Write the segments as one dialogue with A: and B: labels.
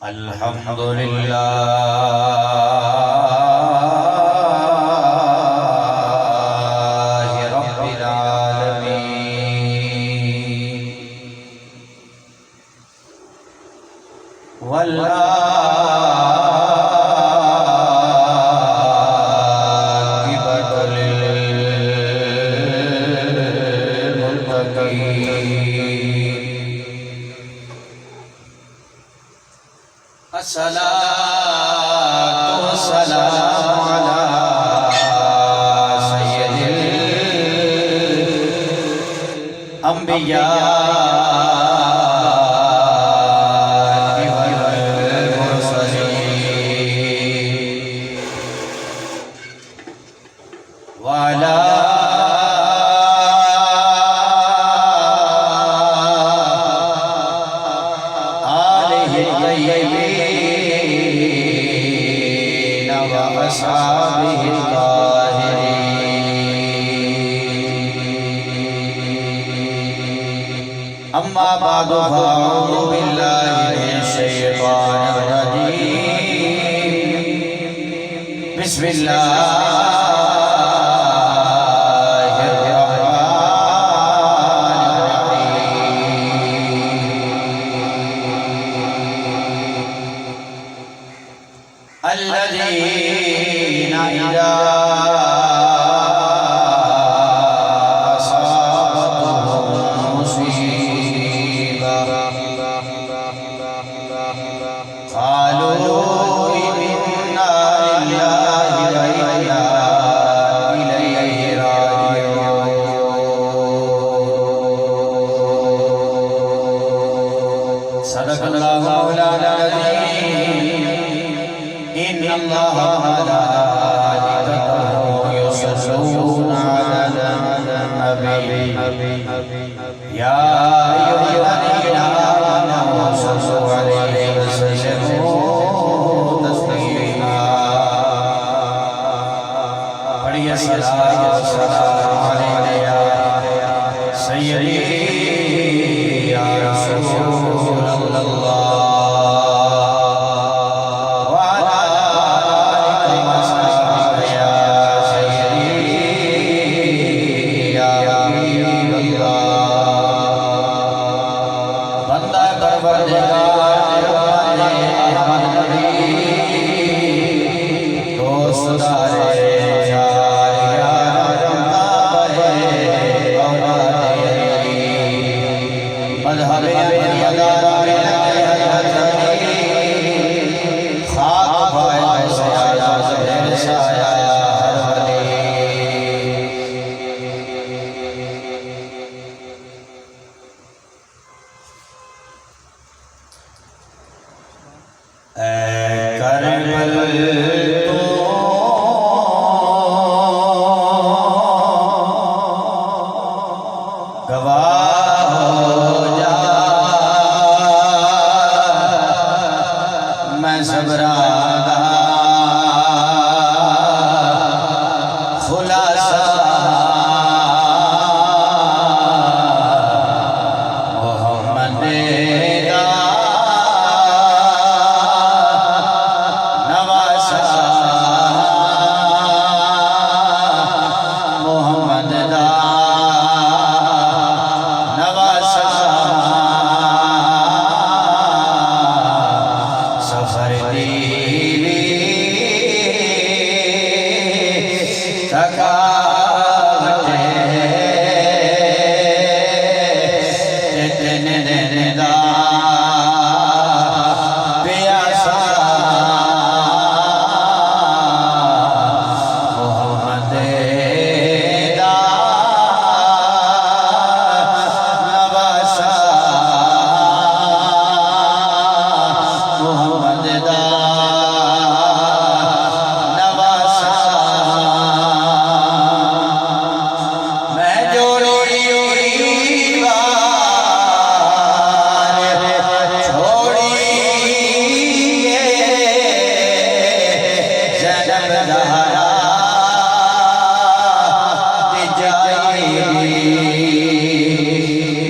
A: الحمد للہ رب العالمین والعاقبۃ للمتقین الصلاة والسلام على سید الانبیاء والمرسلین وعلى آلہ الطیبین وأصحابه الطاہرین اما بعد فاعوذ باللہ من الشیطان الرجیم بسم اللہ الذين إذا أصابتهم مصيبة قالوا إنا لله وإنا إليه راجعون صدق الله مولانا العظيم إن الله وملائكته يصلون على النبي يا أيها الذين آمنوا صلوا عليه وسلموا تسليما پڑھیے صلاۃ و سلام علیک یا سیدی یا رسول اللہ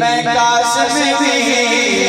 A: میں قاسم بھی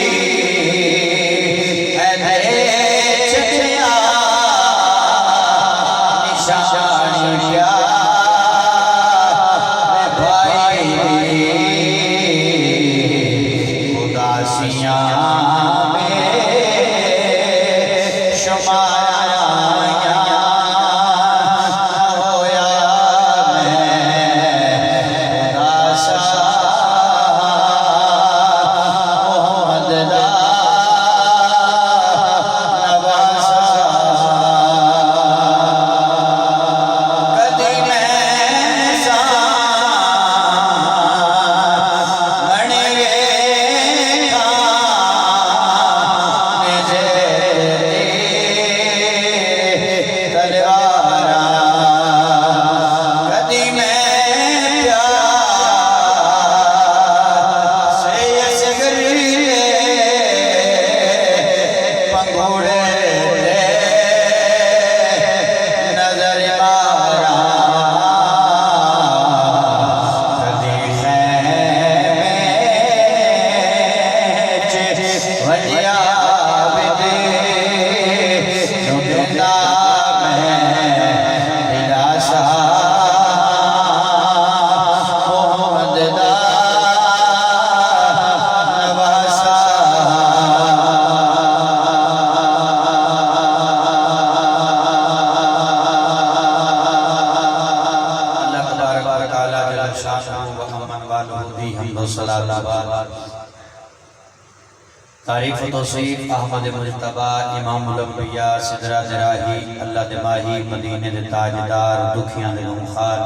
A: تعریف و توصیف احمد مجتبی امام الانبیاء صدرہ دراہی اللہ دماہی مدینے دے تاجدار دکھیاں دے غمخار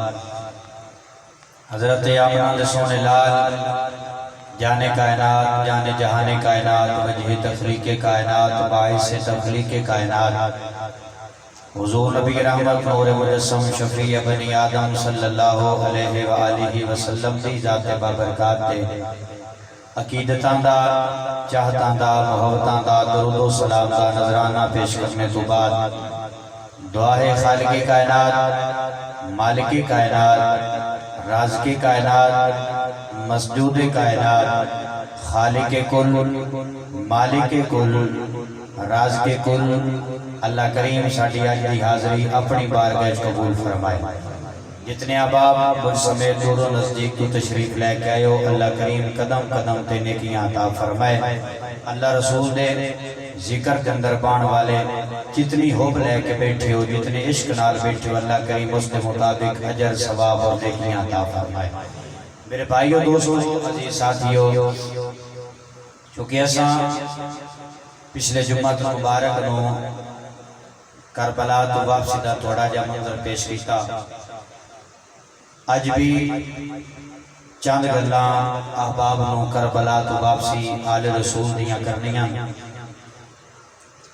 A: حضرت آمنہ دے سونے لال جانے کائنات جانے جہانے کائنات وجہ تخلیق کائنات باعث تخلیق کائنات حضور نبی رحمت نور مجسم شفیع بنی آدم صلی اللہ علیہ وآلہ وسلم دی ذات بابرکات دے عقیدتاں دا چاہتاں دا محبتاں دا درود و سلام دا نظرانہ پیش کرنے تو بعد دعا ہے خالق کائنات مالک کائنات رازق کائنات مسجود کائنات خالق کل مالک کل رازق کل اللہ کریم ساڑھی آج دی حاضری اپنی بارگاہ قبول فرمائے جتنے احباب مجھ سمیت دور و نزدیک تو تشریف لے کے آئے ہو اللہ کریم قدم قدم تے نیکیاں عطا فرمائے اللہ رسول دے ذکر کے اندر بان والے جتنی حب لے کے بیٹھے ہو جتنے عشق نال بیٹھے ہو اللہ کریم اس کے مطابق اجر ثواب اور نیکیاں عطا فرمائے میرے بھائیو دوستو عزیز ساتھیو چونکہ ایسا پچھلے جمعہ مبارک نو کربلا تو واپسی دا تھوڑا جا منظر پیش کیتا آج بھی چاند گلاں احباب نو کربلا تو واپسی آل رسول دیاں کرنیاں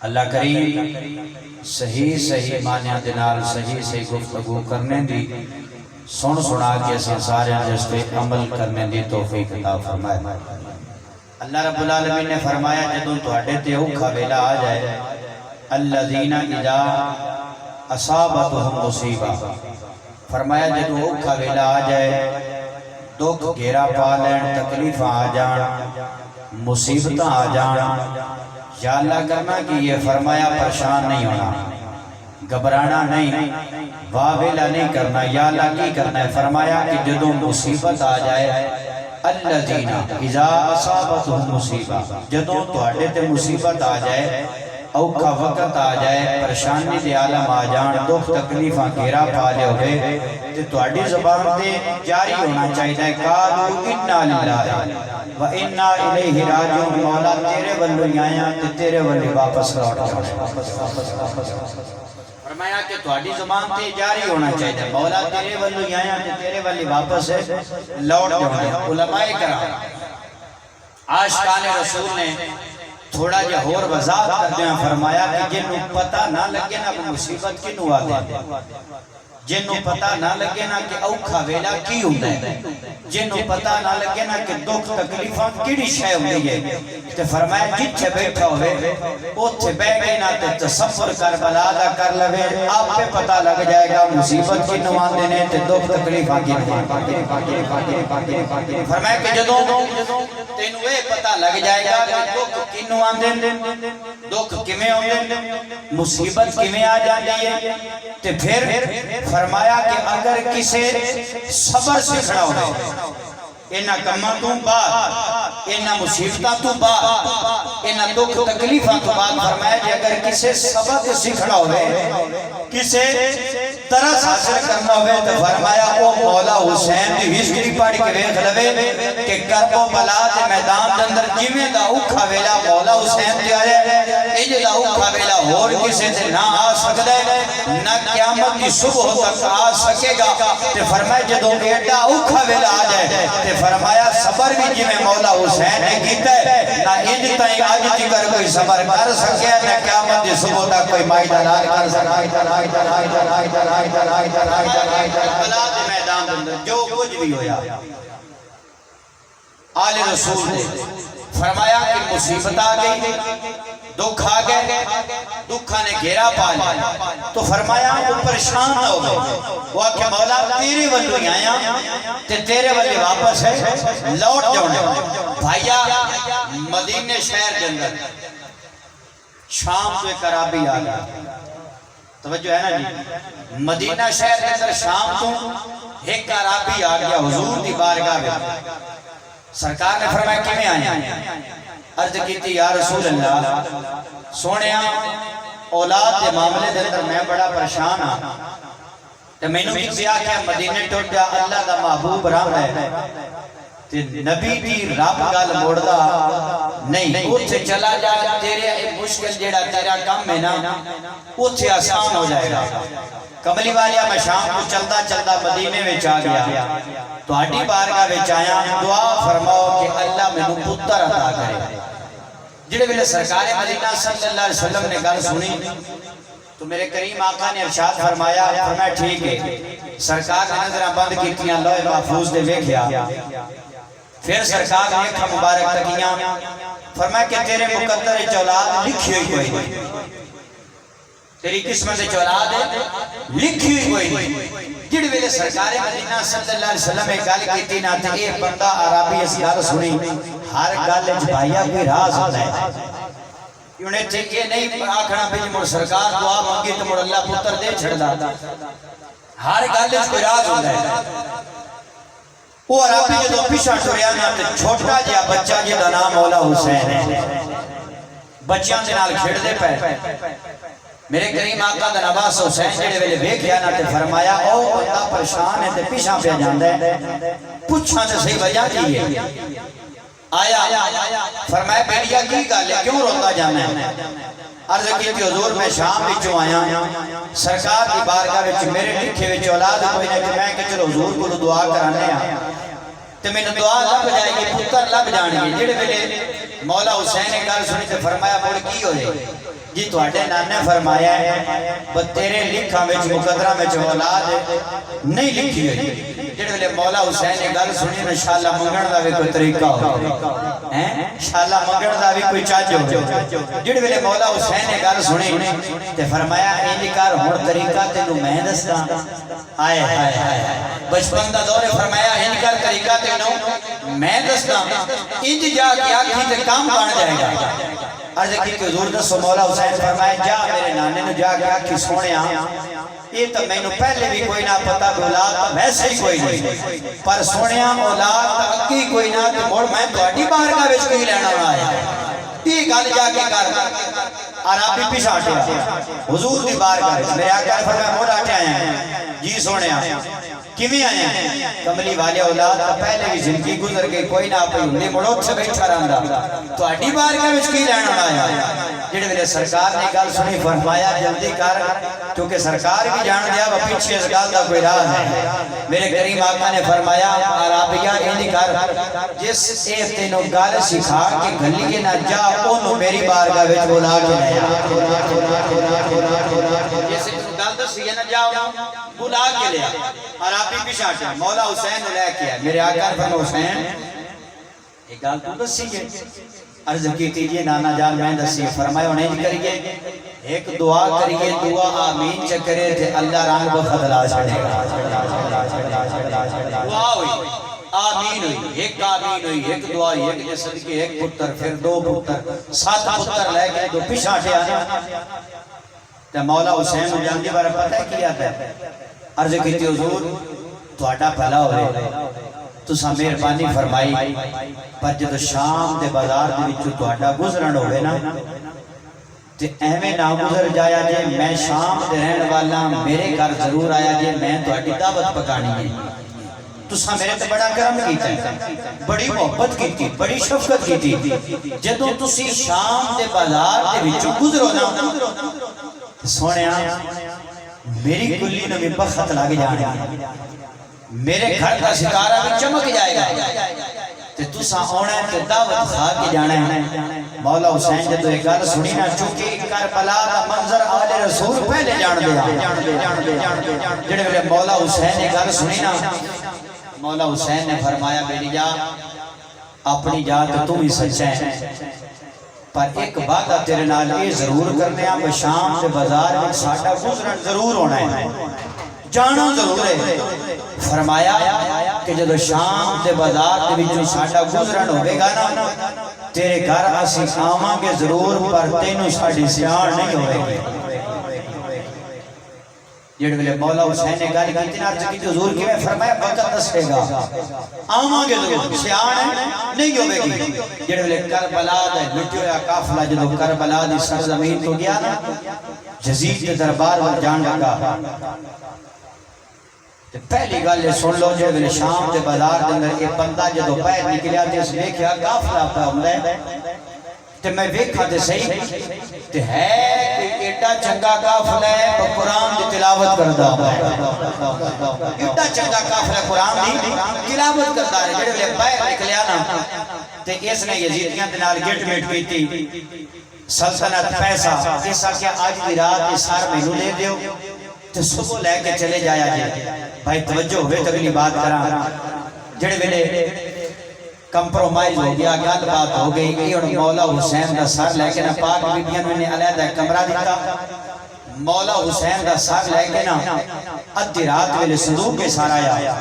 A: اللہ کریم صحیح معنیاں دنال صحیح گفتگو کرنے دی سن سنا کے سارے جس پہ عمل کرنے دی توفیق عطا فرمائے اللہ رب العالمین نے فرمایا جدوں تواڈے تے اوکھا ویلا آ جائے الذین اذا اصابتهم مصیبہ فرمایا جدوں اوکھا ویلا آ جائے دکھ گھیرا پا لین تکلیفاں آ جان مصیبتاں آ جان یا اللہ کرنا کہ یہ فرمایا پریشان نہیں ہونا گھبرانا نہیں واویلا نہیں کرنا یا اللہ کی کرنا ہے فرمایا کہ جدوں مصیبت آ جائے الذین اذا اصابتهم مصیبہ جدوں تواڈے تے مصیبت آ جائے اوکھا وقت آ جائے پریشانی دے عالم آ جان دکھ تکلیفاں گھیرا پا لے ہوئے تے تواڈی زبان تے جاری ہونا چاہیے قالوا انا للہ و انا الیہ راجعون مولا تیرے ولوں ہی آیا تے تیرے ولوں واپس لوٹ جانا فرمایا کہ تواڈی زبان تے جاری ہونا چاہیے مولا تیرے ولوں ہی آیا تے تیرے ولوں واپس لوٹ جانا علماء کرام عاشقان رسول نے تھوڑا جا اور وضاحت کر دیا فرمایا کہ جنہوں پتہ نہ لگے نا مصیبت کنوں آ دے جنوں پتہ نہ لگے نا کہ اوکھا ویلا کی ہوتا ہے، جنوں پتہ نہ لگے نا کہ دکھ تکلیفاں کیڑی شے ہوندی ہے، تے فرمایا جتھے بیٹھا ہوئے اوتھے بیٹھ کے نہ تے تصور کربلا دا کر لوے، آپ پہ پتہ لگ جائے گا مصیبت کی نواندے نے تے دکھ تکلیفاں کی نواندے۔ فرمایا کہ جدوں تینوں اے پتہ لگ جائے گا کہ دکھ کی نواندے، دکھ کیویں ہوندے، مصیبت کیویں آ جاندی ہے، تے پھر فرمایا کہ اگر کسے صبر سکھنا ہوئے اینا کمہ تو بعد، اینا مصیبتہ تو بعد، اینا دکھ تکلیفہ تو بعد، فرمایا کہ اگر کسے صبر سکھنا ہوئے، کسے ترس حاصل کرنا ہوئے، تو فرمایا او مولا حسین دی ہسٹری پڑھ کے ویکھ لوے کہ کرب و بلا دے میدان دے اندر جویں دا اوکھا ویلا مولا حسین دے آئے، انج دا اوکھا ویلا ہور کسے تے نہ آ سکدا ہے، نہ قیامت کی صبح تک آ سکے گا۔ تے فرمایا جدوں ایڈا اوکھا ویلا آ جائے تے فرمایا صبر بھی جویں مولا حسین نے کیتا ہے، نہ انج تائیں اج تک کوئی صبر کر سکیا، نہ قیامت کی صبح تک کوئی مائدہ لال کر سکیا۔ کربلا دے میدان اندر جو کچھ بھی ہویا آل رسول نے فرمایا کہ مصیبت آ گئی، دکھ آ گئے، دکھا نے گھیرا پا لیا، تو فرمایا وہ پریشان نہ ہو گئے، وہ کہ مولا تیرے والو ہی آیا تے تیرے والے واپس ہے لوٹ جاؤں۔ بھائیا مدینے شہر کے اندر شام تو ایک عربی آ گیا، توجہ ہے نا جی، مدینہ شہر کے اندر شام تو ایک عربی آ گیا حضور دی بارگاہ میں۔ سرکار نے فرمایا کیویں آیا؟ عرض کیتی یا رسول اللہ سونیا اولاد دے معاملے دے اندر میں بڑا پریشان ہاں، تے مینوں کسی آکھیا مدینے ٹر جا، اللہ دا محبوب رب ہے تے نبی دی رب گل موڑدا نہیں، اوتھے چلا جا، تیرے مشکل جیڑا تیرا کام ہے نا اوتھے آسان ہو جائے گا۔ کملی والیا میں شام کو چلدا چلدا مدینے وچ آ گیا، تو ہڈی بارگاہ وچ آیا، دعا فرماؤ کہ اللہ مینوں پتر عطا کرے۔ جڑے ویلے سرکار مدینہ صلی اللہ علیہ وسلم نے گل سنی تو میرے کریم آقا نے ارشاد فرمایا، فرمایا ٹھیک ہے۔ سرکار نے نظراں بند کیتیاں، لوح محفوظ دے ویکھیا، پھر سرکار نے اکھاں مبارک تکیاں، فرمایا کہ تیرے مقدر وچ اولاد لکھی ہوئی کوئی نہیں، تیری قسمت وچ اولاد لکھی ہوئی کوئی نہیں۔ جڑے ویلے سرکار مدینہ صلی اللہ علیہ وسلم ایک گل کیتی نا تے اے بندہ عربی اس گل سنی، ہر گل وچ بھائیا کوئی راز ہوتا ہے، انہیں تے یہ نہیں آکھنا بھی مڑ سرکار دعا مانگی تو مڑ اللہ پتر دے چھڑدا، ہر گل وچ کوئی راز ہوتا ہے۔ وہ عربی جدوں پیچھے ٹریا نا تے چھوٹا جہا بچہ جہدا نام مولا حسین ہے، بچیاں دے نال کھیڈدے پئے، میرے کریم آقا دا نواز حسین جڑے ویلے ویکھیا نا تے فرمایا او بندہ پریشان ہے تے پیچھے پہ جاندا ہے، پوچھاں تے صحیح وجہ کی ہے؟ آیا فرمایا بیٹیا کی گل ہے، کیوں روتا جانا ہے؟ عرض کیتی حضور میں شام وچوں آیا، سرکار دی بارگاہ وچ میرے لکھے وچ اولاد کوئی نہیں، میں کہ چلو حضور کو دعا کرانے آ تے میں دعا لب جائے گی، پتر لب جان گے۔ جڑے ویلے مولا حسین نے گل سنی تے فرمایا مڑ کی ہوئے؟ جی تواڈے نانے فرمایا ہے تیرے لکھاں وچ مقدراں وچ اولاد نہیں لکھی ہوئی۔ جڑے ویلے مولا حسین نے گل سنی نا شالا منگن دا بھی کوئی طریقہ ہو ہیں، شالا منگن دا بھی کوئی چاج ہو۔ جڑے ویلے مولا حسین نے گل سنی تے فرمایا انج کر ہن طریقہ تینوں میں دسدا، ہائے ہائے ہائے بچپن دا دور، فرمایا انج کر طریقہ تینوں میں دسدا، انج جا کے آکھی تے کام بن جائے گا۔ عرض کی کہ حضور دسو، مولا حسین فرمائے جا میرے نانے نے جا کے آکھی سونیا یہ تو میں نے پہلے بھی کوئی نہ پتا اولاد ویسے ہی کوئی نہیں، پر سونیا اولاد اکی کوئی نہ تو مڑ میں تواڈی بارگاہ وچ کی لینا آیا، یہ گل جا کے کر۔ عربی پیچھے ہٹیا حضور دی بارگاہ وچ، میرے آقا نے فرمایا مڑ آ کے آیا جی سونیا کیویں آیا؟ کملی والے اولاد تو پہلے بھی زندگی گزر گئی، کوئی نہ پئی ہوندی، مڑ اوتھے بیٹھا رہندا، تواڈی بارگاہ وچ کی لینا آیا؟ جڑے ویلے سرکار نے گل سنی فرمایا جلدی کر، کیونکہ سرکار بھی جان دیا وہ پیچھے اس گل دا کوئی راز ہے۔ میرے کریم آقا نے فرمایا عربیہ انج کر، جس اے تینوں گل سکھا کے گلیے نہ جا اونوں میری بارگاہ وچ بلا کے لے آ، جس تینوں گل دسی نہ جا بلا کے لیا اور آپ بھی پیچھے ہٹے مولا حسین لے کے آئے میرے آقا نے فرمایا حسین ایک گل تو دسی گے عرض کی تیجیے نانا جان میں دسی فرمایا انہیں کریے ایک دعا کریے دعا آمین چکرے تھے اللہ رنگ بخدلا چھڑے گا دعا ہوئی آمین ہوئی ایک آمین ہوئی ایک دعا ہوئی ایک نے صدقے ایک پتر پھر دو پتر 7 پتر لے کے دو پیچھا ہٹے آنا تو مولا حسین جاندی بارے پتہ ہے کیا تھا عرض کی تھی حضور تو آٹا پھلا ہوئے تو سا مہربانی فرمائی پر جدو شام دے بازار دے وچوں تو آٹا گزرن ہوئے نا تے اہمیں نہ گزر جایا جے میں شام دے رہن والا میرے گھر ضرور آیا جے میں تو آٹی دعوت پکانی ہے تو سا میرے تے بڑا کرم کیتا ہے بڑی محبت کی تھی بڑی شفقت کی تھی جدو تسی شام دے بازار دے وچوں گزرو نا سونے میری گلی نے بھی بخت لگ جانے میرے گھر کا ستارہ بھی چمک جائے گا تو سا ہونا ہے تو دعوت خواہ کی جانا ہے مولا حسین جدو ایک گل سنی نا چونکہ کربلا دا منظر آل رسول پہلے جان دیا جڑے ملے مولا حسین نے گل سنی نا مولا حسین نے فرمایا میری جا اپنی جا تو تم ہی سچا ہے پر ایک وعدہ تیرے نال یہ ضرور کرنے آپ شام سے بازار میں ساڑھا گزرن ضرور ہونا ہے جانا ضرور ہے فرمایا کہ جدو شام دے بازار دے وچوں ساڑھا گزرن ہوئے گا نا تیرے گھر اسی آواں گے ضرور پر تینوں ساڑھی سیاڑ نہیں ہوئے گی جڑے ملے مولا حسین نے گل کی تین عرض کی حضور کی میں فرمایا وقت دسے گا آواں گے ضرور سیاڑ نہیں ہوئے گی جڑے ملے کربلا دے لٹیو یا قافلہ جدو کربلا دی سرزمین تو گیا نا یزید کے دربار میں جان لگا پہلی گل سن لو جو میرے شام دے بازار دے اندر ایک بندہ جدو پیر نکلیا تے اس دیکھیا قافلہ پہ ہوندا ہے تے میں ویکھا تے صحیح تے ہے کوئی ایڈا چنگا قافلہ ہے قرآن دی تلاوت کردا ہے ایڈا چنگا قافلہ قرآن دی تلاوت کردا ہے جڑے ویلے پیر نکلیا نا تے اس نے یزیدیاں دے نال گٹ میٹ کیتی سلطنت پیسہ ایسا کیا آج دی رات اس سار مہینوں دے دیو تو صبح لے کے چلے جایا جائے بھائی توجہ ہوئے تو اگلی بات کرا جڑے ویلے کمپرومائز ہو گیا گل بات ہو گئی کہ اور مولا حسین دا سر لے کے نا پاک بیبیاں نے علیحدہ کمرہ دیتا مولا حسین دا سر لے کے نا ادھی رات ویلے صندوق کے سارا آیا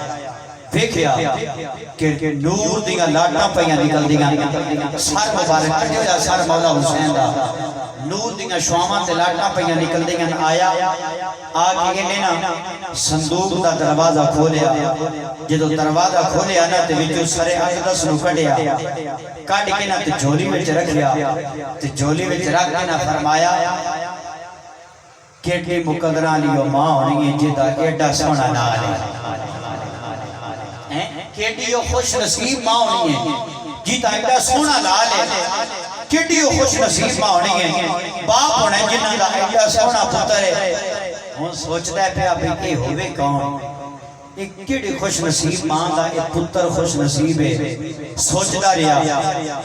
A: دیکھیا کہ نور دیاں لاٹاں پہیاں نکل دیاں سر مبارک کٹے ہویا سر مولا حسین دا نور دیاں شوامان تے لاٹاں پہیاں نکل دیاں آیا آگے انہیں نا صندوق دا دروازہ کھولیا جدو دروازہ کھولیا نا تے وچوں سرے اقدس نو کٹیا کٹ کے نا تے جھولی وچ رکھیا تے جھولی وچ رکھ کے نا فرمایا کیٹی مقدرہ لیو ماں ہونی ہے جدا ایڈا سونا نال ہے کیٹی خوش نصیب ماں ہونی ہے جیتا ایڈا سونا لال ہے کیٹی خوش نصیب ماں ہونی ہے باپ ہونا ہے جنہ دا ایڈا سونا پتر ہے ہون سوچتا ہے پہ ابھی کہ ہوئے کون ایک کیڑی خوش نصیب ماں دا ایک پتر خوش نصیب ہے سوچتا رہا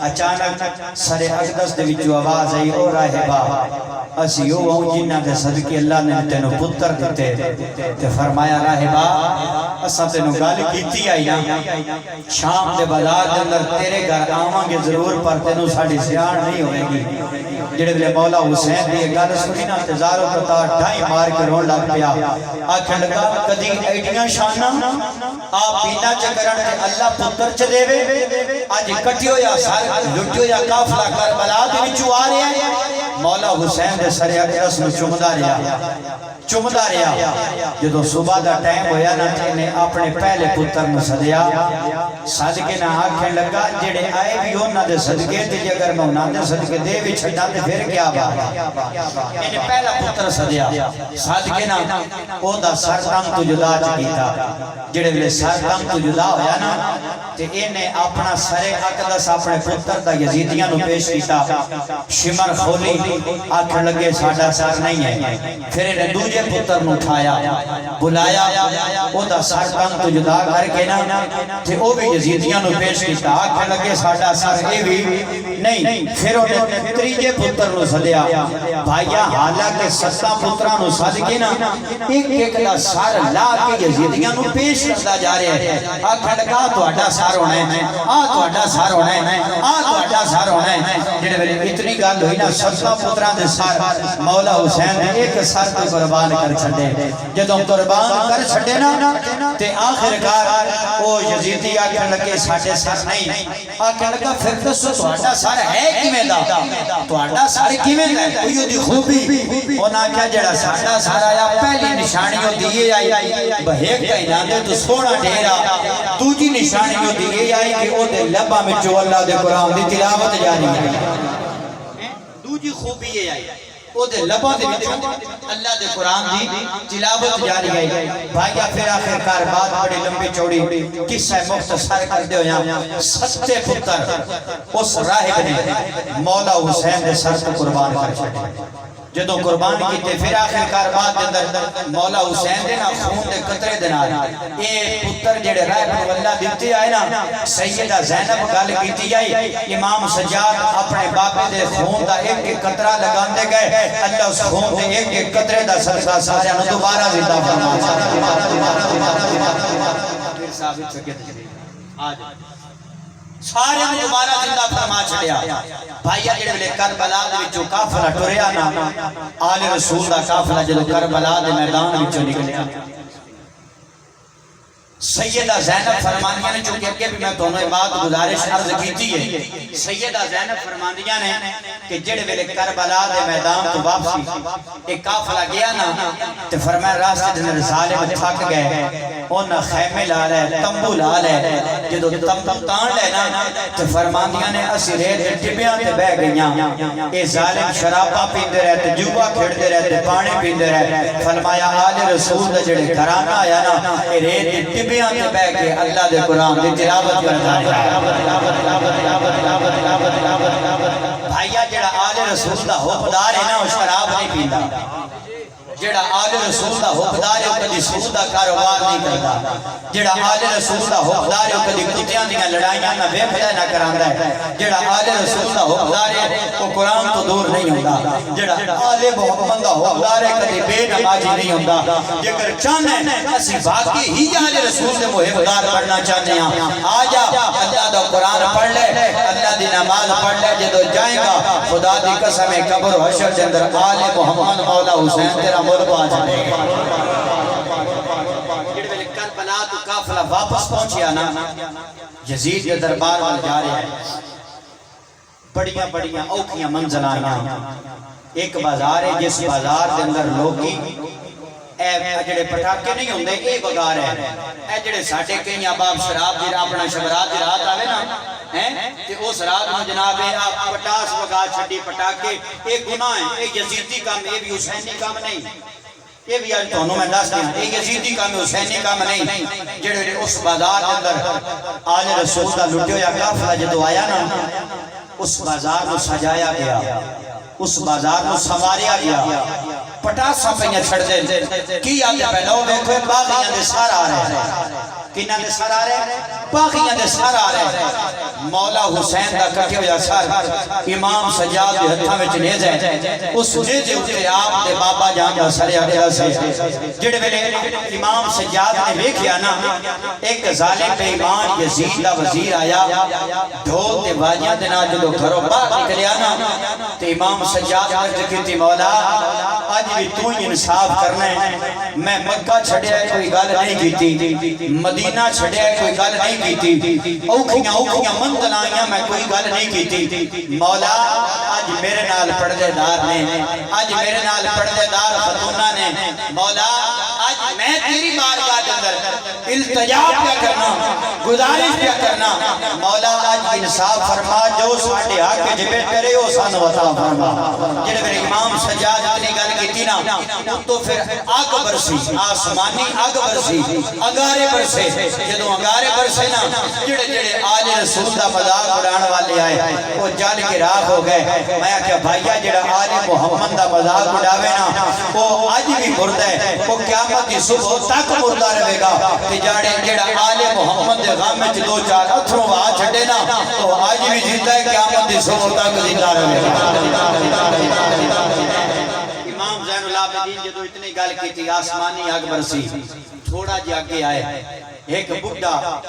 A: اچانک سر اقدس دے وچوں آواز آئی او راہبہ اسی او ہوں جنہ دے صدقے اللہ نے تینوں پتر دیتے تے فرمایا راہبہ اسا تینوں گل کیتی آئی نا شام دے بازار دے اندر تیرے گھر آواں گے ضرور پر تینوں ساڑھی سیاڑ نہیں ہوئے گی جڑے بلے مولا حسین دی گل سنی نا تے زارو پتا ڈھائی مار کے رون لگ پیا آکھن لگا کدی ایڈیاں شاناں آپ بینا چکرن تے اللہ پتر چ دے وے اج کٹیو یا سار لٹیو یا قافلہ کربلا دے وچوں آ رہا ہے مولا حسین دے سر اقدس نو چمدا رہیا جدو صبح دا ٹائم ہویا نا تے نے اپنے پہلے پتر نو سدیا صدقے نہ آکھن لگا جڑے آئے بھی انہاں دے صدقے تے جے اگر میں انہاں دے صدقے دے بھی چھڈا تے پھر کیا بات انہیں پہلا پتر سدیا صدقے نہ او دا سر تم تو جدا کیتا جڑے ویلے سر تم تو جدا ہویا نا تے انہیں اپنا سر اقدس اپنے پتر دا یزیدیاں نو پیش کیتا شمر کھولی آکھن لگے ساڈا سر نہیں ہے پھر انہیں دوجے پتر نو اٹھایا بلایا او دا سر تن تو جدا کر کے نا تے او بھی یزیدیاں نو پیش کیتا آکھن لگے ساڈا سر اے بھی نہیں پھر انہیں تریجے پتر نو سدیا بھائیا حالانکہ ستا پتراں نو سد کے نا ایک ایک دا سر لا کے یزیدیاں نو پیش کرتا جا رہے ہیں آکھن لگا تہاڈا سر ہونا ہے تہاڈا سر ہونا ہے تہاڈا سر ہونا ہے جڑے ویلے اتنی گل ہوئی نا ستا پتراں دے سر مولا حسین نے ایک سر تے قربان کر چھڈے جدوں قربان کر چھڈے نا تے آخرکار او یزیدی آکھن لگے ساڈے سر نہیں آکھن لگا پھر دسو تہاڈا سر ہے کیویں دا تہاڈا سر کیویں دا کوئی دی خوبی انہاں کہیا جڑا ساڈا سر آیا پہلی نشانی او دیے آئی بہیک کہنا دے تو سونا ڈیرا دوجی نشانی او دیے آئی کہ او دے لباں وچوں اللہ دے قرآن دی تلاوت جاری ہے دوجی خوبی یہ آئی او دے لباں دے وچوں اللہ دے قرآن دی تلاوت جاری ہے بھائیا پھر آخرکار بات بڑی لمبی چوڑی قصہ مختصر کر دے ہویا ستے پتر اس راہب نے مولا حسین دے سر کو قربان کر چھڈے جدوں قربان کیتے پھر آخرکار بات دے اندر مولا حسین دے نا خون دے قطرے دے نال اے پتر جڑے راہب نو اللہ دتے آئے نا سیدہ زینب گل کیتی آئی امام سجاد اپنے باپے دے خون دا ایک ایک قطرہ لگاندے گئے اللہ اس خون دے ایک ایک قطرے دا صدقہ سارے نو دوبارہ زندہ فرما پھر ثابت سکتے آج سارے میں دوبارہ زندہ فرما چھڑیا بھائیا جڑے ویلے کربلا دے وچوں قافلہ ٹریا نا آل رسول دا قافلہ جدوں کربلا دے میدان وچوں نکلیا سیدہ زینب فرمانیاں نے چونکہ اگے بھی میں دونوں بات گزارش عرض کیتی ہے سیدہ زینب فرمانیاں نے کہ جڑے ویلے کربلا دے میدان تو واپسی ایک قافلہ گیا نا تے فرمایا راستے دے ظالم تھک گئے انہاں خیمے لا لے تمبو لا لے جدوں تمبو تان لے نا تے فرمانیاں نے اسی ریت دے ٹبیاں تے بہ گئیاں اے ظالم شراباں پیندے رہے تے جوا کھیڈدے رہے تے پانی پیندے رہے فرمایا آل رسول دے جڑے گھرانا آیا نا اے ریت دے ٹبیاں تے بہ کے اللہ دے قرآن دی تلاوت کردا بھائیا جڑا آل رسول دا حکمدار ہے نا او شراب نہیں پیندا جڑا آل رسول دا حکمدار ہے کدی سود دا کاروبار نہیں کردا جڑا آل رسول دا حکمدار ہے کدی کتیاں دیاں لڑائیاں نہ ویکھدا نہ کراندا ہے جڑا آل رسول دا حکمدار ہے او قرآن تو دور نہیں ہوندا جڑا آل محمد دا حکمدار ہے کدی بے نمازی نہیں ہوندا جے چاہنے اسی واقعی ہی آل رسول دے محبدار بننا چاہتے ہیں آ جا اللہ دا قرآن پڑھ لے اللہ دی نماز پڑھ لے جدو جائیں گا خدا دی قسم قبر و حشر کے اندر آل محمد مولا حسین تیرا ملک آ جائے گا جڑے ویلے کربلا تو قافلہ واپس پہنچیا نا یزید کے دربار وال جا رہے ہیں بڑیاں بڑیاں اوکھیاں منزل آئیاں ایک بازار ہے جس بازار کے اندر لوگی اے جڑے پٹاکے نہیں ہوندے اے بگار ہے اے جڑے ساڈے کئی اباب شراب دی اپنا شبرات دی رات آوے نا ہیں تے اس رات نو جناب آپ پٹاس بگا چھڈی پٹاکے اے گناہ ہے اے یزیدی کام اے بھی حسینی کام نہیں یہ بھی آج تونوں میں دس دیا اے یزیدی کام حسینی کام نہیں جڑے اس بازار کے اندر آل رسول دا لٹے ہویا قافلہ جدو آیا نا اس بازار کو سجایا گیا اس بازار کو سنواریا گیا پٹاسا پہیاں چھڑ دے کی آتے پہلو دیکھو باغیاں دے سار آ رہے ہیں کنہ دے سار آ رہے ہیں باغیاں دے سار آ رہے ہیں مولا حسین دا کٹے ہویا سار امام سجاد دے ہتھاں وچ نیزے اس نیزے اتے آپ دے بابا جان دا سر اگلا سے جڑے ویلے امام سجاد نے ویکھیا نا ایک ظالم بے ایمان یزید دا وزیر آیا ڈھول تے باجیاں دے نال جدوں گھروں باہر نکلیا نا تے امام سجاد نے کہتی مولا آج بھی تو ہی انصاف کرنا ہے میں مکہ چھڑیا کوئی گل نہیں کیتی مدینہ چھڑیا کوئی گل نہیں کیتی اوکھیاں منزل آئیاں میں کوئی گل نہیں کیتی مولا آج میرے نال پردے دار نے آج میرے نال پردے دار خاتونہ نے مولا آج میں تیری بارگاہ کے اندر التجا کیا کرنا گزارش کیا کرنا مولا آج انصاف فرما جو ساڈے حق جبے کرے او سانو عطا فرما جڑے میرے امام سجاد اتنی گل کیتی نا تو پھر آگ برسی آسمانی آگ برسی انگارے برسے جدوں انگارے برسے نا جڑے آل رسول دا مذاق اڑان والے والے آئے وہ جل کے راہ ہو گئے میں کہا بھائیہ جڑا آل محمد دا مذاق اڑاوے نا وہ آج بھی مردہ ہے وہ قیامت کی صبح تک مردہ رہے گا کہ جڑا آل محمد دے غم میں دو چار اتھروں آ چھڑے نا تو آج بھی زندہ ہے قیامت کی صبح تک زندہ رہے گا امام زین العابدین جدو اتنی گل کی تھی آسمانی آگ برسی تھوڑا جی آگے آئے ایک بڑھا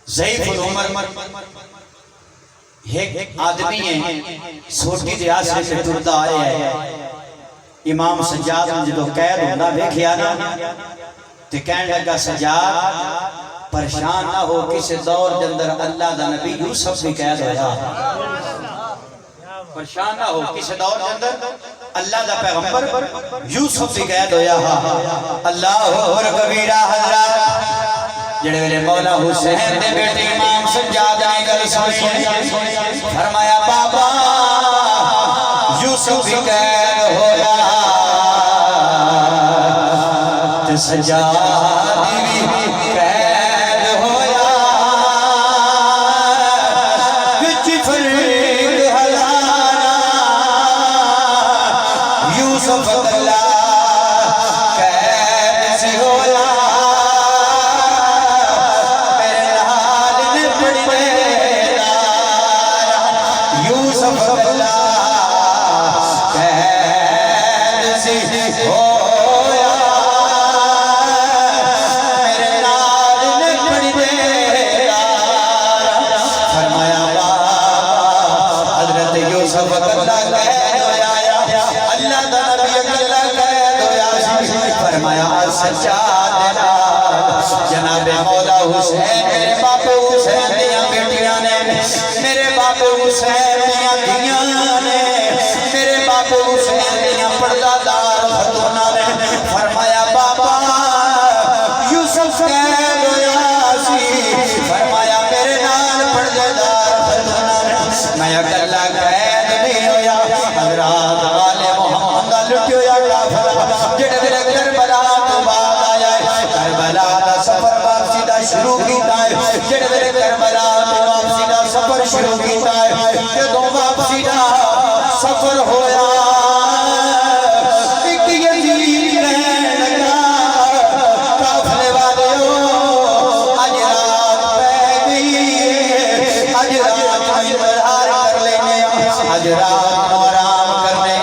A: ضعیف العمر ایک آدمی ہے سوٹی دے آسرے سے ٹردہ آئے ہیں امام سجاد جدو قید ہوندہ دیکھیا نا تے کہنے لگا سجاد پریشان نہ ہو کسی دور کے اندر اللہ دا نبی یوسف بھی قید ہویا پریشان نہ ہو کسی دور کے اندر اللہ دا پیغمبر یوسف بھی قید ہویا اللہ اور کبیرہ حضرات جڑے میرے مولا حسین دے بیٹے امام سجاد نے گل سنی فرمایا بابا یوسف بھی قید ہویا تے سجاد بھی قید ہویا وچ فرق ہزاراں یوسف اللہ قید سی ہویا جناب مولا حسین میرے باپ حسین دیاں بیٹیاں نے میرے باپ حسین دیاں دیاں نے میرے باپ حسین دیاں پردہ دار خاتوناں نے فرمایا بابا یوسف قید ہویا سی فرمایا میرے نال پردہ دار خاتوناں نے میں اکلا قید نہیں ہویا حضرات والے محمد دا لٹی ہویا کافر جڑے میرے کربلا تو بعد آیا ہے کربلا دا سفر واپسی دا شروع کیتا ہے جڑے میرے کربلا تو واپسی دا سفر شروع کیتا ہے جدوں واپسی دا سفر ہویا ایک یزید کہنے لگا قافلے والو اج رات پہ گئی اج رات میں انتظار کر لینے اج رات نو آرام کرنے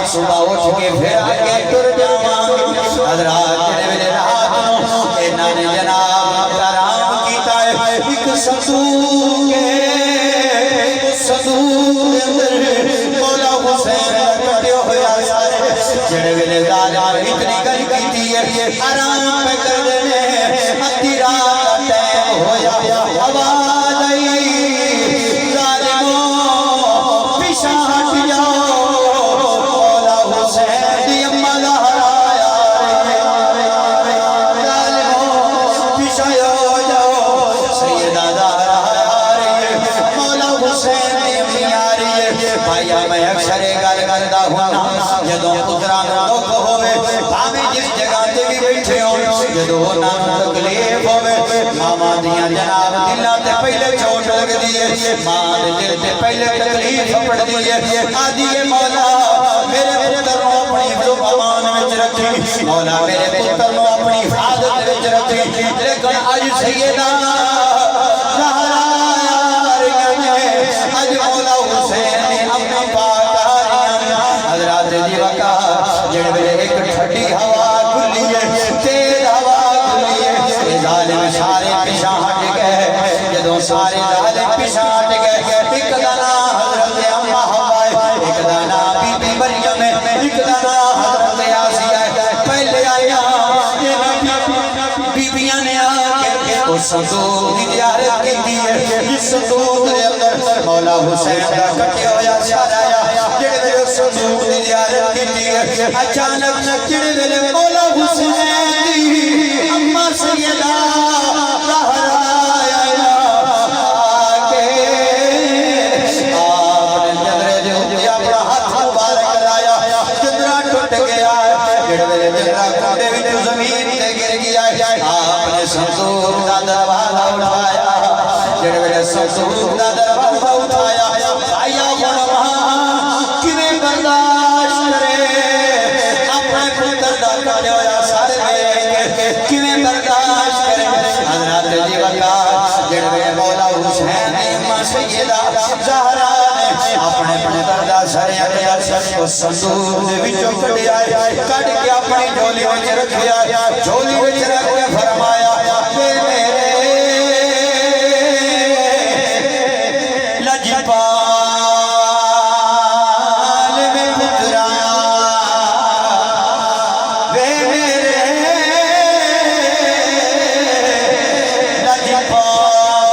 A: صبح اٹھ کے پھر آگے ٹر جاواں حضرات جڑے میرے رات نو انہاں نے جناب کرام کیتا ہے ایک صندوق دے اندر مولا حسین کٹے ہویا سارے جڑے میرے ظالم اتنی گل کیتی ہے آرام پہ کر دینے ادھی رات کا ٹائم ہویا آواز آئی ظالموں پیچھے ہٹ جاؤ مولا حسین دی اماں زہرا ظالموں پیچھے ہو جاؤ سیدہ زہرا آ رہی ہے مولا حسین دی اماں آ رہی ہے بھائیا میں اکثر گل کردا ہوں جدوں پتراں نوں دکھ ہوے بھاویں جس جگہ تے بھی بیٹھے ہو جدوں انہاں نوں تکلیف ہوے ماواں دیاں جناب دلاں تے پہلے چوٹ لگدی ہے ماں دے دل تے پہلے تکلیف پڑدی ہے آدھی ہے مولا میرے پتر نوں اپنی حفظ و امان وچ رکھی مولا میرے پتر نوں اپنی حفاظت وچ رکھی لیکن اج سیدہ زہرا آ رہی ہے اج مولا حسین نے اپنی پاک حضرات جی وقت جڑے میرے ایک ٹھڈی ہوا کھلی ہے تیز ہوا کھلی ہے یہ ظالم سارے پیچھے ہٹ گئے جدوں سارے ظالم پیچھے ہٹ گئے ایک دانا حضرت اما حوا ہے ایک دانا بی بی مریم ہے ایک دانا حضرت آسیہ ہے پہلے آیا بیبیاں نے آ کے اس صندوق کی زیارت کی ہے اس صندوق کے اندر مولا حسین کا کٹے ہویا سارا جڑے میرے صندوق کی زیارت کی ہے اچانک جڑے میرے مولا حسین دی اماں سیدہ زہرا صندوق دا دروازہ اٹھایا جڑے میرے صندوق دا دروازہ اپنے پتر دا سر اقدس اس صندوق دے وچوں کڈیا کڈ کے اپنی جھولی وچ رکھیا جھولی وچ رکھ کے فرمایا کہ میرے لجپال میں پترا وے میرے لجپال میں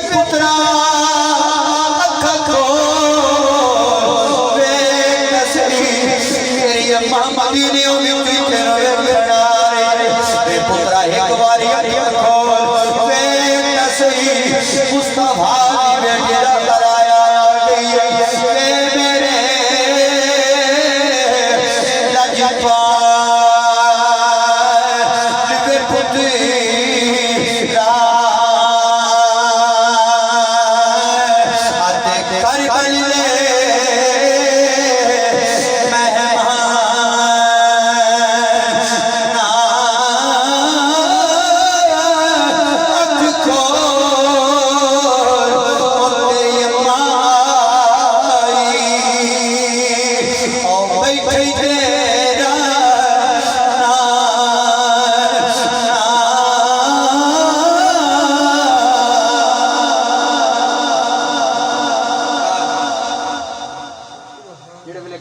A: پترا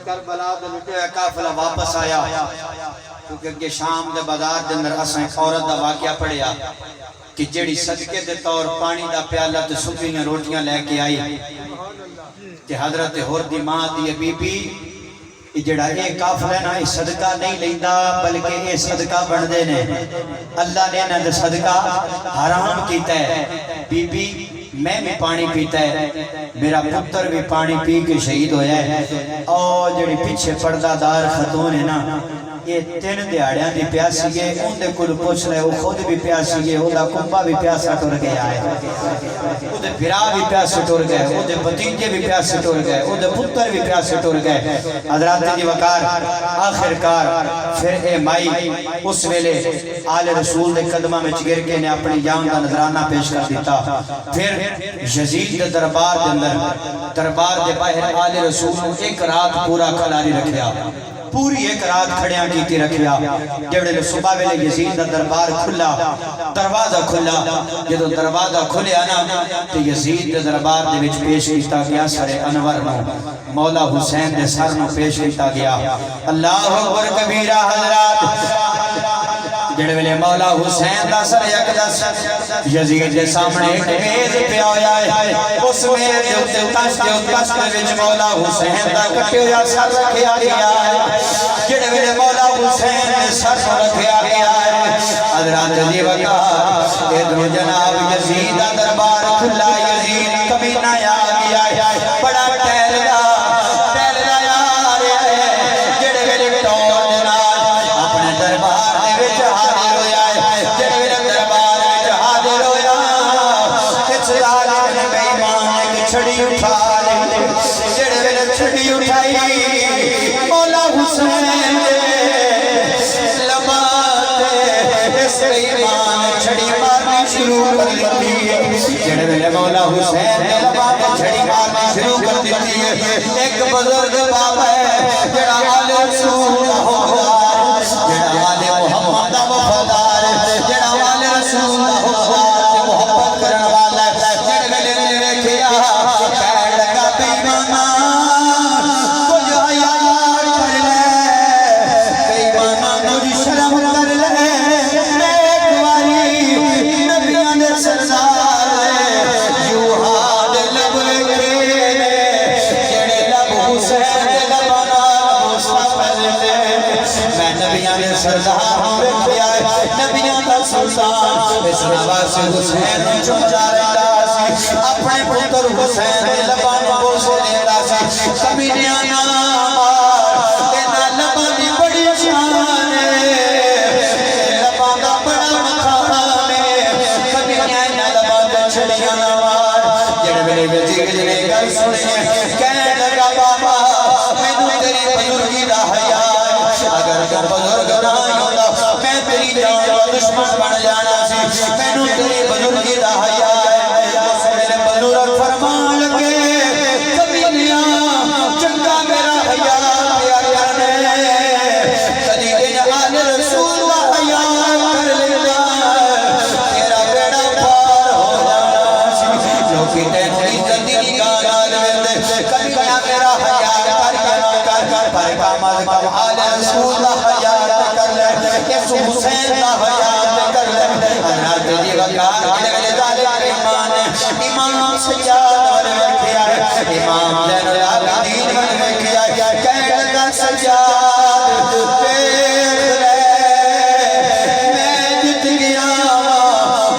A: گھر بلی دے واپس آیا کیونکہ شام دے بازار دے اندر اساں ایک عورت دا واقعہ پڑھیا کہ جڑی صدقے دے طور پانی دا پیالہ تے سکیاں روٹیاں لے کے آئی کہ حضرت حور دی ماں دی بی بی جڑا اے قافلہ نا اے صدقہ نہیں لیندا بلکہ اے صدقہ بندے نے اللہ نے انہاں دے صدقہ حرام کیتا ہے بی بی میں بھی پانی پیتا ہے میرا پتر بھی پانی پی کے شہید ہویا ہے اور جڑی پیچھے پردہ دار خاتون ہے نا یہ 3 دیہاڑیاں دی پیاسی گئے ان دے کل پوچھ لے وہ خود بھی پیاسی گئے وہ دا کمبا بھی پیاسا ٹور گیا ہے وہ دے بھرا بھی پیاسے ٹور گئے وہ دے بتیجے بھی پیاسے ٹور گئے وہ دے پتر بھی پیاسے ٹور گئے حضرات دی وقار آخر کار پھر اے مائی اس ویلے آل رسول دے قدمہ میں چگر کے نے اپنی جان دا نظرانہ پیش کر دیتا پھر یزید دے دربار دے اندر دربار دے باہر آل رسول ایک رات پورا کھلاری رکھیا پوری ایک رات کھڑیاں کیتی رکھیا جبڑے صبح ویلے یزید دا دربار کھلا دروازہ کھلا جدو دروازہ کھلیا نا تو یزید دا دربار دے وچ پیش کیتا گیا سر انور نو مولا حسین دے سر نو پیش کیتا گیا اللہ اکبر کبیرہ حضرات جڑے ویلے مولا حسین دا سر اقدس یزید دے سامنے ایک میز پہ آیا ہے اس میز دے اتے تشت دے وچ مولا حسین دا کٹے ہویا سر رکھیا گیا ہے جڑے ویلے مولا حسین نے سر رکھیا گیا ہے حضرات دی وقار ادھر جناب یزید دا دربار کھلا یزید کبھی نہ آ گیا ہے بڑا ٹہلدا آ رہا ہے جڑے ویلے ٹور دے نال اپنے دربار دے وچ حاضر ہویا ہے جڑے ویلے دربار وچ حاضر ہویا کچھ ظالم نے بے ایمان نے چھڑی اٹھا لی جڑے ویلے چھڑی اٹھائی مولا حسین چھڑی مارنی شروع کر دیتی ہے جڑے ویلے مولا حسین نے لباں تے چھڑی مارنی شروع کر دیتی ہے ایک بزرگ بابا ہے جڑا آل رسول دا حقدار جڑا آل محمد دا وفادار جڑا آل رسول دا حقدار تے محبت کرن والا جڑے ویلے نے ویکھیا کہن لگا بے ایمانا کچھ حیا کر لے بے ایمانا کچھ شرم کر لے نبیان دا سلطان اس نواز حسین جو جا رہا سی اپنے پتر حسین لبان بوسے لیتا سی کبھی نیانا اینا لبانی بڑی شان ہے
B: تو بزرگ نہ ہوتا میں تیری جان کا دشمن بن جانا سی مینوں تیری بزرگی دا حیا ہے اس ویلے بزرگ فرمان لگے کبیلیاں چنگا میرا حیا کیا کرنے کدی دن آل رسول دا حیا کر لیتا تیرا بیڑا پار ہو جانا سی لوکی تینوں عزت دی نگاہ نال ویندے کبیلیاں میرا حیا کر کے نہ کر پر کام از کم آل رسول دا حیا کر لے اس حسین دا حیا کر لے اللہ تیری وقار دل ظالم امام سجاد ور وکھیا امام زین العابدین ور وکھیا کہن لگا سجاد دیکھ لے میں جت گیا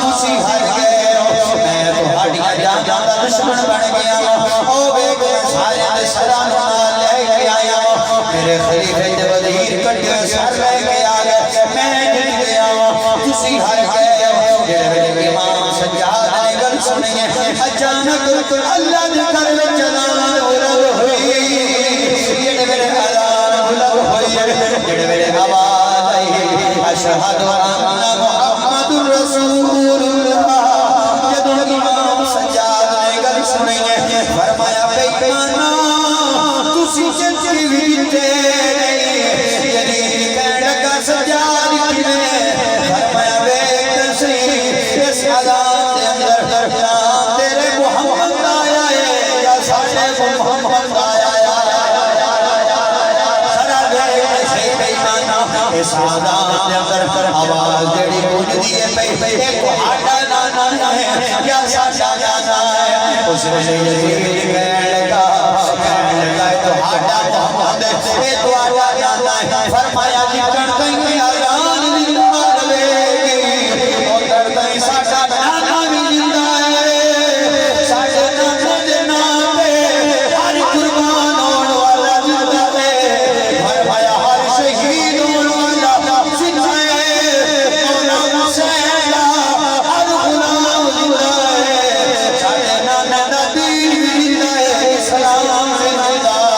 B: تسی ہر گئے ہو میں تہاڈیاں جاناں دا دشمن بن گیا او ویکھ سارے دے سراں نال لے کے آیا میرے خلیفے تے وزیر کٹے سر لے کے آ گئے میں جت گیا تسی ہر گئے جڑے امام سجاد نے گل سنی اچانک اللہ دے گھر وچ اذان بلند ہوئی جڑے ویلے اذان بلند ہوئی جڑے ویلے آواز آئی اشہد ان محمد رسول اللہ جدوں امام سجاد نے گل سنی فرمایا بے ایمانو تسی چنگی ویتے یعنی کہن لگا سجاد کیویں فرمایا ویکھ صحیح اس اذان دے اندر نام تیرے محمد آیا ہے یا ساڈے محمد آیا ہے ذرا ویکھ صحیح بے ایمانو اس اذان دے اندر آواز جڑی گونجدی ہے اے تہاڈا نانا ہے یا ساڈا نانا ہے اس ویلے یزید کہن لگا تہاڈا محمد اے تہاڈا نانا ہے فرمایا جکن کہیں اذان زندہ رہے گی ادھر تئیں ساڈا نانا بھی زندہ ہے ساڈے نانا دے نام تے ہر قربان ہون والا زندہ ہے فرمایا ہر شہید ہون والا زندہ ہے مولا حسین ہر غلام زندہ ہے ساڈے نانا دا دین بھی زندہ ہے اسلام زندہ ہے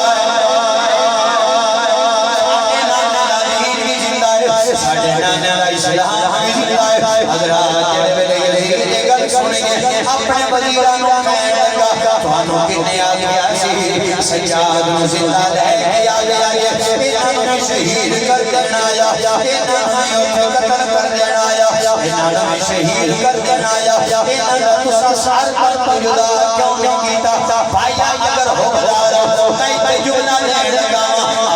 B: ساڈے نانا دا اسلام بھی زندہ ہے حضرات جڑے ویلے یزید دی گل سنی اپنے وزیراں نوں کہن لگا تھانوں کنے آ گیا سی سجاد نوں زندہ لے کے آ گیا انہاں نوں شہید کر دینا آیا انہاں نوں اوتھے قتل کر دینا آیا انہاں نوں شہید کر دینا آیا انہاں دا تساں سار پر جدا کیوں نہیں کیتا بھائی اگر ہو بھلا میں تے جملہ لین لگا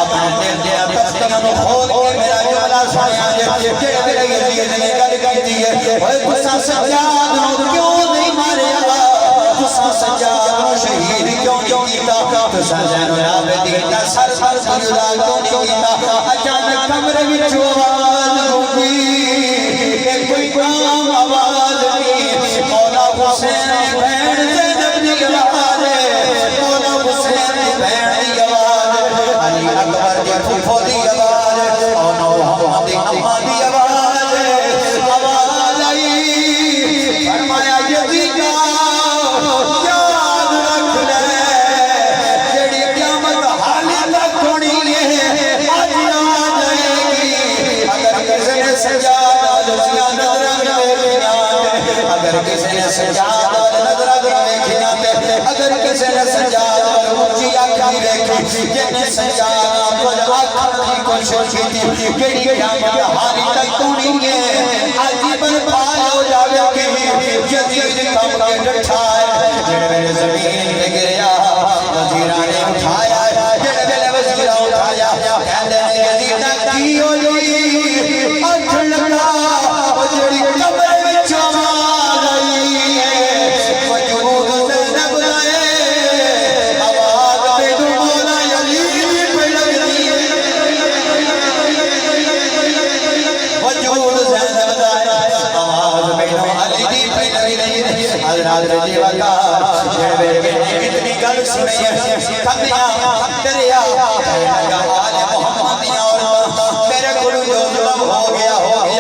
B: اپنے دل دے تختیاں نوں کھول کے میرا جملہ سنیا جڑے ویلے یزید نے گل کیتی ہے اوے تساں سجاد نوں کیوں نہیں ماریا تساں سجاد نوں شہید کیوں نہیں کیتا تساں زین العابدین دا سر پر جدا کیوں نہیں کیتا اچانک کمرے وچ آواز گونجی کہ کوئی کام آواز نہیں مولا حسین بہن زینب دی آواز ہے مولا حسین بہن دی آواز علی اکبر دی پھوپھو دی آواز اور محمد دی اماں دی آواز آئی فرمایا یزیدا یاد رکھ لے جڑی قیامت حالی تک ہونی ہے اج آ جائے گی اگر کسی نے سجاد اچھیاں نظراں ویکھیاں اگر کسی نے سجاد نظراں ویکھیاں اگر کسی نے سجاد اونچی اکھاں ویکھی جن سجاد کچھ آکھن دی کوشش کیتی کیڑی قیامت حالی تک ہونی ہے اج برپا ہو جاوے گی یزید کم کے ڈٹھا ہے جڑے ویلے زمین تے گریا وزیراں نے اٹھایا جڑے ویلے وزیراں اٹھایا کہندے نے یزید کی ہوئی اٹھ لگا او جڑی قبر وچ آواز آئی وجود زینب لائے آواز بے دو مولا یزید پہ لگتی وجود زینب لائے آواز بے دو علی دی پہ لگتی حضرات رضی وقار جڑے کتنی گل سنی ہے کھمیاں دریا کہنے لگا آل محمدیاں اور میرے گلو جو ظلم ہو گیا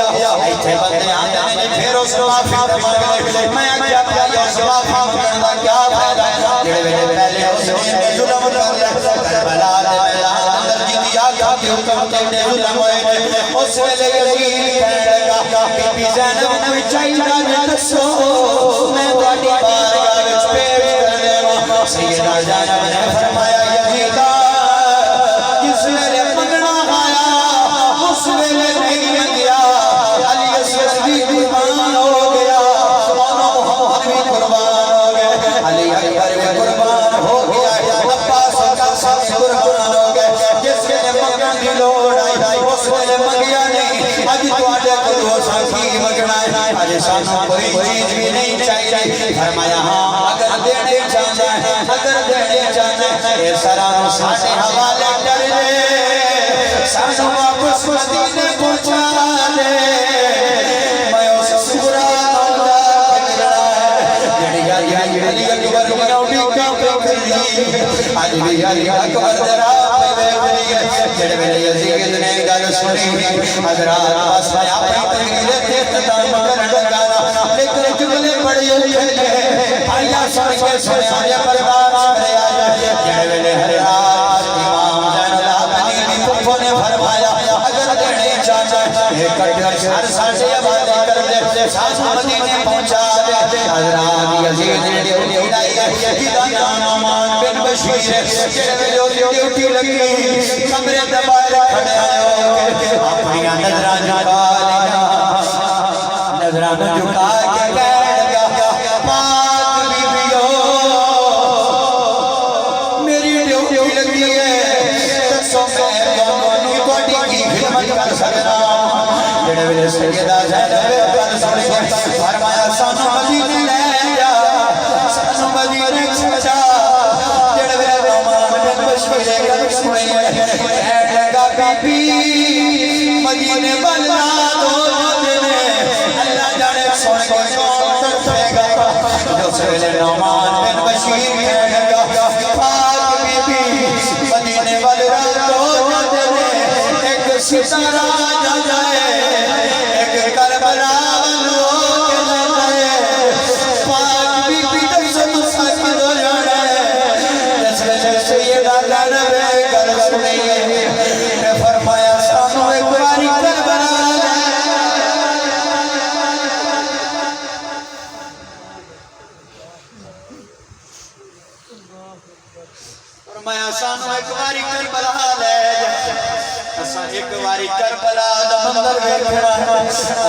B: اس ویلے یزید کہنے لگا بی بی زینب کوئی چاہیے نہ دسو میں تہاڈی بارگاہ وچ پیش کرنے وا سیدہ زینب نے فرمایا یزیدا جس ویلے منگنا آیا اس ویلے نہیں منگیا علی اصغر بھی قربان ہو گیا محمد بھی قربان ہو گئے علی اکبر بھی قربان ہو گیا عباس کا سب قربان ہو گئے جس ویلے منگن دی لوڑ آئی اس ویلے منگیا نہیں اج تواڈے کول ساکی منگنا ہے اج سانوں کوئی چیز بھی نہیں چاہیے فرمایا ہاں اگر دینے چاہنا ہے اگر دینے چاہنا ہے اے سرانو ساڈے حوالے کر دے سانوں واپس مدینے پہنچا دے میں اس سورا اللہ پھیرنا ہے جڑی علی اکبر کی اوڈی کا پکڑی اج بھی علی اکبر درا پہ ویکھدی ہے جڑے ویلے یزید نے گل سنی حضرات بس میں اپنی تقریر تے اختتام کرن لگا لیکن جملے بڑے لکھے آیا سن کے سنیا جے پرواز کرے آیا جڑے ویلے حضرات امام زین العابدین دی پھپھو نے فرمایا اگر دینے چاہنا ہے کٹ ہر ساڈے حوالے کر دے سانوں مدینے پہنچا دے حضرات یزید نے ڈیوٹی لائی ہے جدا نام نعمان بن بشیر جڑے ویلے ڈیوٹی لگی کمرے دے باہر کھڑے ہو کے اپنی نظراں جھکا لیا نظراں جھکا کے کہنے لگا پاک بی بیو میری ڈیوٹی لگی ہے دسو میں تہاڈی کی خدمت کر سکدا جڑے ویلے سیدہ زینب گل سن کے فرمایا سانوں مدینے لے جا سانوں مدینے چھڈا جڑے ویلے نعمان بن بشیر گل سنی کہنے لگا بی بی مدینے بلنا دو اللہ جانے سن کے کون تڑپے گا جس ویلے نعمان بن بشیر کہنے لگا پاک بی بی مدینے بلنا دو ایک ستارہ جا جائے ایک کربلا والو کے جائے پاک بی بی دسو مساکر ہو جانے جس ویلے سیدہ زینب گل سنی نے فرمایا سانوں ایک باری کربلا فرمایا سانوں ایک باری کربلا لے جا اساں ایک باری کربلا دا منظر ویکھنا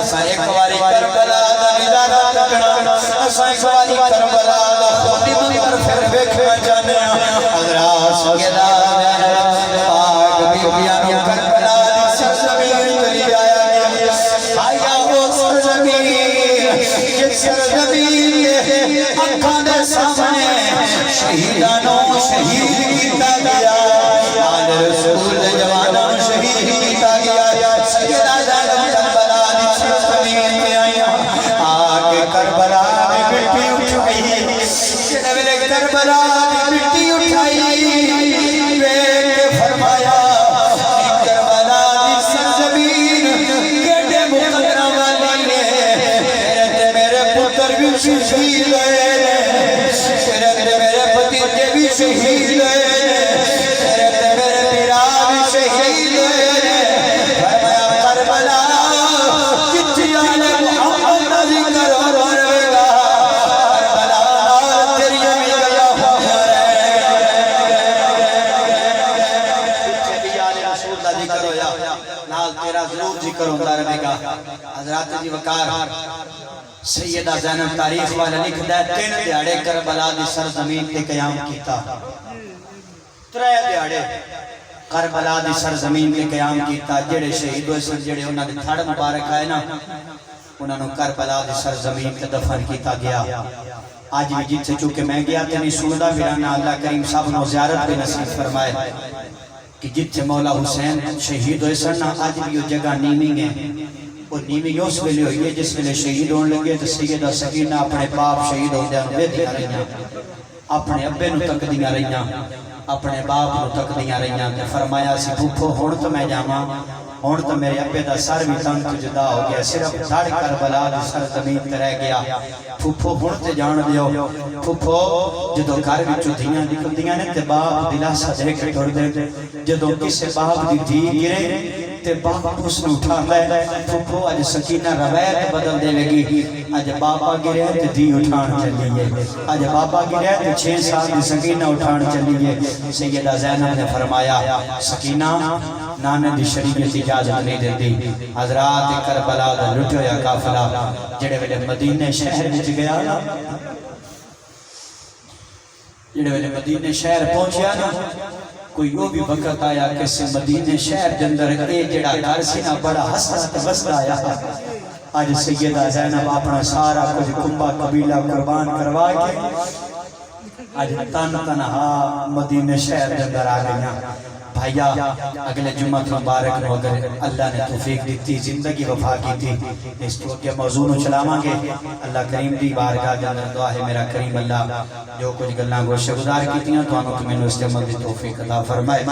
B: اساں ایک باری کربلا دا نظارہ تکنا اساں ایک باری کربلا دا خونی منظر پھر ویکھنا چاہنے حضرات سیدہ پاک بیبیاں نوں کربلا دی سرزمین تے لے آیا گیا آیا وہ سرزمین جس سرزمین دے اکھاں دے سامنے شہیداں نوں شہید کیتا گیا آل رسول دے جواناں نوں شہید کیتا گیا سیدہ زینب کربلا دی سرزمین تے آیا آ کے کربلا میں مٹی اٹھائی جڑے ویلے کربلا دی مٹی اٹھائی ویکھ فرمایا کربلا دی سرزمین کیڑے مقدراں والی نے میرے پتر بھی شہید ہوئے میرے بھتیجے بھی شہید ہوئے میرے پیرا بھی شہید ہوئے فرمایا کربلا کتھی آل محمد دا ذکر ہو رہے گا کربلا تیری بھی گلا پیچھے بھی آل رسول دا ذکر ہویا نال تیرا ضرور ذکر ہوتا رہے گا حضرات جی وقار سیدہ زینب تاریخ والے لکھدا ہے 3 دیہاڑے کربلا دی سرزمین تے قیام کیتا 3 دیہاڑے کربلا دی سرزمین تے قیام کیتا جڑے شہید ہوئے سن جڑے انہاں دے تھڑ مبارک آئے نا انہاں نوں کربلا دی سرزمین تے دفن کیتا گیا آج بھی جتھے چونکہ میں گیا تے نہیں سندا میرا نا اللہ کریم صاحب نو زیارت بھی نصیب فرمائے کہ جتھے مولا حسین شہید ہوئے سن آج بھی وہ جگہ نیمی ہے وہ نیمی اس ویلے ہوئی ہے جس ویلے شہید ہونے لگے تو سیدہ سکینہ اپنے باپ شہید ہوندے ہیں بیٹھیاں رہیاں اپنے ابے نو تک دیاں رہیاں اپنے باپ نو تک دیاں رہیاں تے فرمایا سی پھپھو ہن تو میں جاواں ہن تو میرے ابے دا سر بھی تن تو جدا ہو گیا صرف دھڑ کربلا دی سرزمین تے رہ گیا پھپھو ہن تے جان دیو پھپھو جدوں گھر وچوں دھیاں نکلدیاں نے تے باپ دلاسا دے کے ٹر دے جدوں کسے باپ دی دھی گرے
A: تے باپ اس نے اٹھاتا ہے پھپھو اج سکینہ روایت بدل دے لگی اج باپا گرے تے دی اٹھان چلی ہے اج باپا گرے تے 6 سال دی سکینہ اٹھان چلی ہے سیدہ زینب نے فرمایا سکینہ نانے دی شریعت اجازت نہیں دیتی حضرات کربلا دا لٹ ہویا قافلہ جڑے ویلے مدینے شہر وچ گیا نا جڑے ویلے مدینے شہر پہنچیا نا کوئی وہ بھی وقت آیا کہ سے مدینے شہر دے اندر اے جڑا گھر سی نا بڑا ہستا تے وسدا آیا اج سیدہ زینب اپنا سارا کچھ کنبہ قبیلہ قربان کروا کے اج تنہا مدینے شہر دے اندر آ گئیاں بھائیا اگلے جمعہ مبارک نو اگر اللہ نے توفیق دیتی زندگی وفا کی تھی اس تو کہ موضوع نو چلاواں گے اللہ کریم دی بارگاہ دے اندر دعا ہے میرا کریم اللہ جو کچھ گلاں گوشے گزار کیتیاں تانوں کہ مینوں استعمال دی توفیق عطا فرمائے